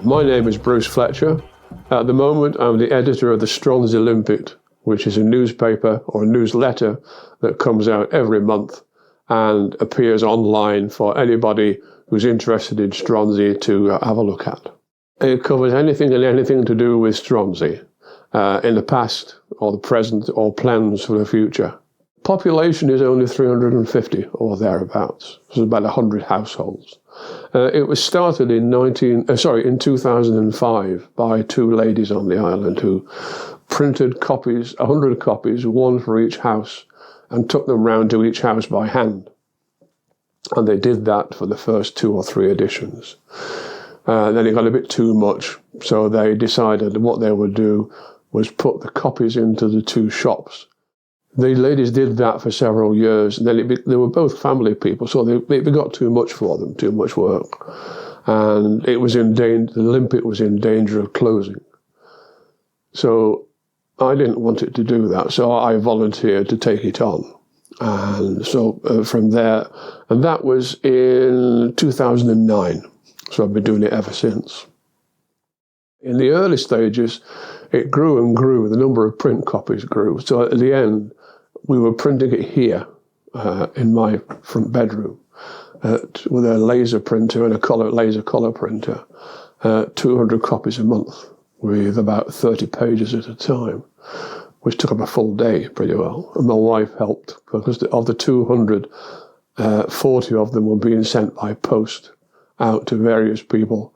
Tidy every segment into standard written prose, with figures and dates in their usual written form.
My name is Bruce Fletcher. At the moment, I'm the editor of the Stronsay Limpet, which is a newspaper or a newsletter that comes out every month and appears online for anybody who's interested in Stronsay to have a look at. It covers anything and anything to do with Stronsay, in the past or the present or plans for the future. Population is only 350 or thereabouts. There's about 100 households. It was started in 2005 by two ladies on the island who printed copies, 100 copies, one for each house, and took them round to each house by hand. And they did that for the first 2 or 3 editions. Then it got a bit too much, so they decided what they would do was put the copies into the 2 shops. The ladies did that for several years, and then they were both family people, so it got too much for them, too much work. And it was in danger, the Limpet was in danger of closing. So I didn't want it to do that, so I volunteered to take it on. And so from there, and that was in 2009, so I've been doing it ever since. In the early stages, it grew and grew, the number of print copies grew, so at the end, we were printing it here in my front bedroom with a laser printer and a laser colour printer, 200 copies a month with about 30 pages at a time, which took up a full day pretty well. And my wife helped because of the 200, 40 of them were being sent by post out to various people,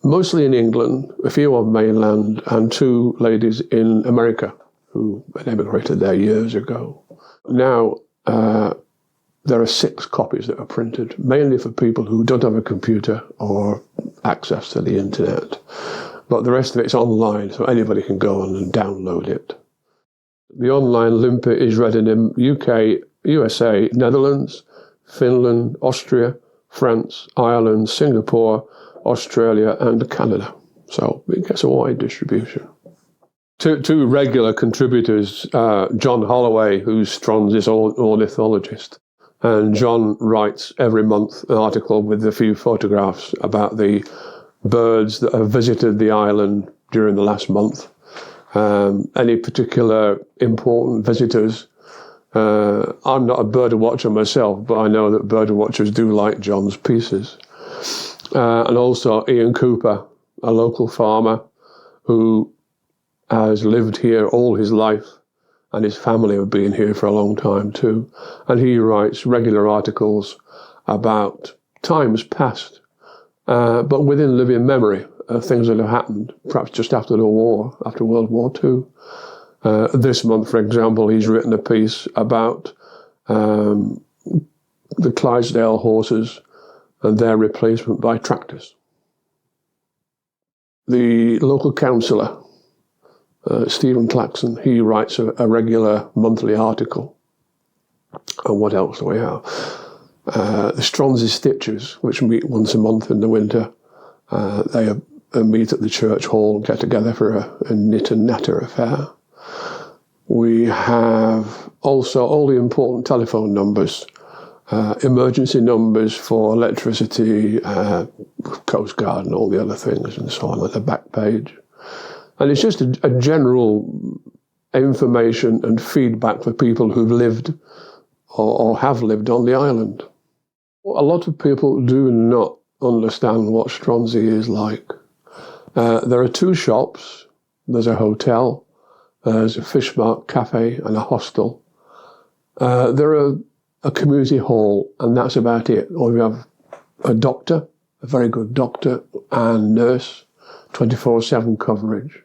mostly in England, a few on mainland, and 2 ladies in America who had emigrated there years ago. Now, there are 6 copies that are printed, mainly for people who don't have a computer or access to the internet. But the rest of it's online, so anybody can go on and download it. The online Limpet is read in the UK, USA, Netherlands, Finland, Austria, France, Ireland, Singapore, Australia and Canada. So it gets a wide distribution. Two regular contributors, John Holloway, who's Stronsay's ornithologist, and John writes every month an article with a few photographs about the birds that have visited the island during the last month. Any particular important visitors. I'm not a bird watcher myself, but I know that bird watchers do like John's pieces. And also Ian Cooper, a local farmer who has lived here all his life, and his family have been here for a long time too. And he writes regular articles about times past, but within living memory of things that have happened, perhaps just after the war, after World War II. This month, for example, he's written a piece about the Clydesdale horses and their replacement by tractors. The local councillor, Stephen Claxon, he writes a regular monthly article. And what else do we have? The Stronsay Stitchers, which meet once a month in the winter. They meet at the church hall, get together for a knit and natter affair. We have also all the important telephone numbers, emergency numbers for electricity, Coast Guard and all the other things and so on at the back page. And it's just a general information and feedback for people who've lived or have lived on the island. A lot of people do not understand what Stronsay is like. There are 2 shops. There's a hotel, there's a fish market cafe and a hostel. There are a community hall, and that's about it. Or we have a doctor, a very good doctor and nurse, 24/7 coverage.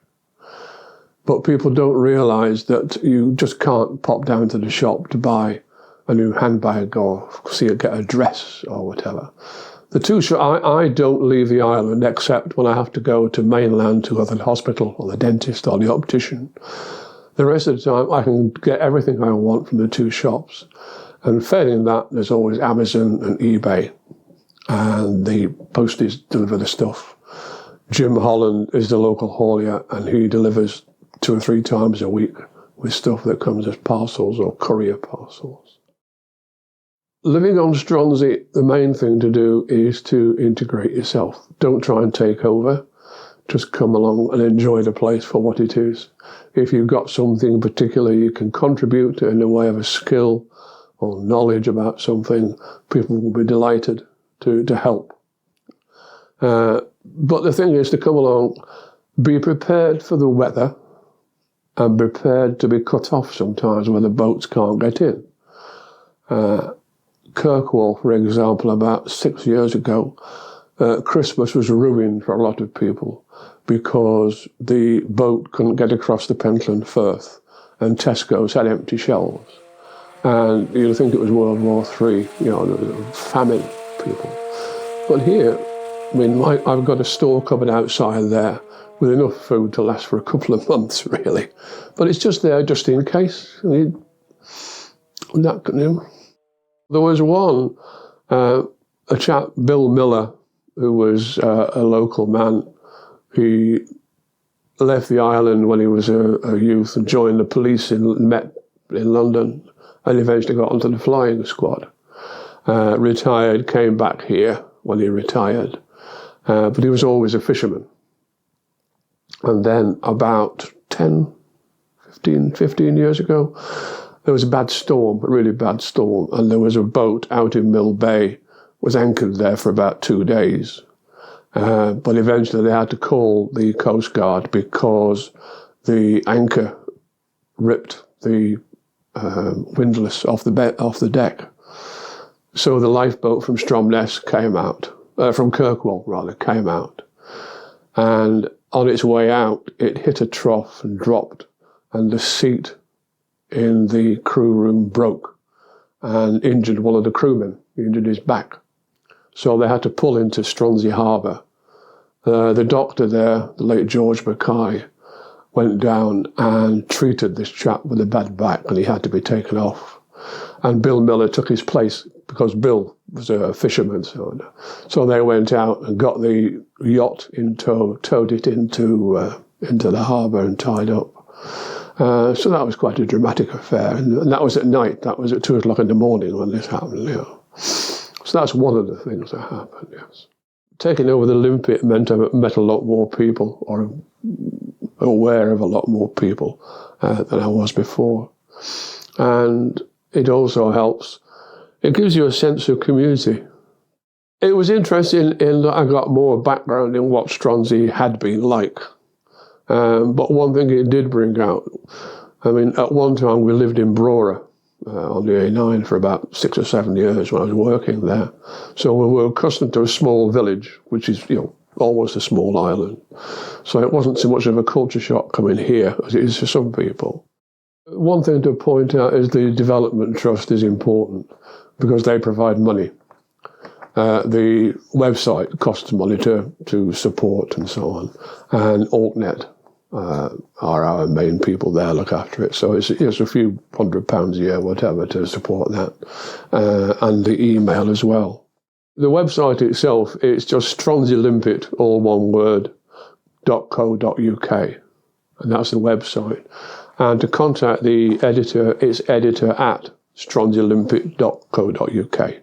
But people don't realise that you just can't pop down to the shop to buy a new handbag or get a dress or whatever. The 2 shops, I don't leave the island except when I have to go to mainland to the hospital or the dentist or the optician. The rest of the time I can get everything I want from the 2 shops. And failing that, there's always Amazon and eBay. And the posties deliver the stuff. Jim Holland is the local haulier, and he delivers 2 or 3 times a week with stuff that comes as parcels or courier parcels. living on Stronsay, the main thing to do is to integrate yourself. Don't try and take over. Just come along and enjoy the place for what it is. If you've got something particular you can contribute in the way of a skill or knowledge about something, people will be delighted to help. But the thing is to come along, be prepared for the weather and prepared to be cut off sometimes when the boats can't get in. Kirkwall, for example, about 6 years ago, Christmas was ruined for a lot of people because the boat couldn't get across the Pentland Firth and Tesco's had empty shelves. And you'd think it was World War III, famine people. But here, I mean, I've got a store cupboard outside there with enough food to last for a couple of months, really. But it's just there just in case. I mean, there was one, a chap, Bill Miller, who was a local man. He left the island when he was a youth and joined the police in London and eventually got onto the flying squad. Retired, came back here when he retired, but he was always a fisherman. And then about 15 years ago, there was a bad storm, a really bad storm, and there was a boat out in Mill Bay, was anchored there for about 2 days. But eventually they had to call the Coast Guard because the anchor ripped the windlass off the deck. So the lifeboat from Stromness came out, from Kirkwall rather, came out. And on its way out, it hit a trough and dropped, and the seat in the crew room broke and injured one of the crewmen. He injured his back. So they had to pull into Stronsay Harbour. The doctor there, the late George Mackay, went down and treated this chap with a bad back, and he had to be taken off. And Bill Miller took his place because Bill was a fisherman. So they went out and got the yacht in tow, towed it into the harbour and tied up. So that was quite a dramatic affair. And that was at night. That was at 2 o'clock in the morning when this happened. So that's one of the things that happened, yes. Taking over the Limpet meant I met a lot more people, or aware of a lot more people than I was before. And it also helps. It gives you a sense of community. It was interesting in that I got more background in what Stronsay had been like. But one thing it did bring out, I mean, at one time we lived in Brora on the A9 for about 6 or 7 years when I was working there. So we were accustomed to a small village, which is, almost a small island. So it wasn't so much of a culture shock coming here as it is for some people. One thing to point out is the Development Trust is important because they provide money. The website costs money to support and so on. And AltNet are our main people there, look after it. So it's a few £100 a year, whatever, to support that. And the email as well. The website itself, it's just Stronsay Limpet, all one word, .co.uk. And that's the website. And to contact the editor, it's editor@stronsaylimpet.co.uk.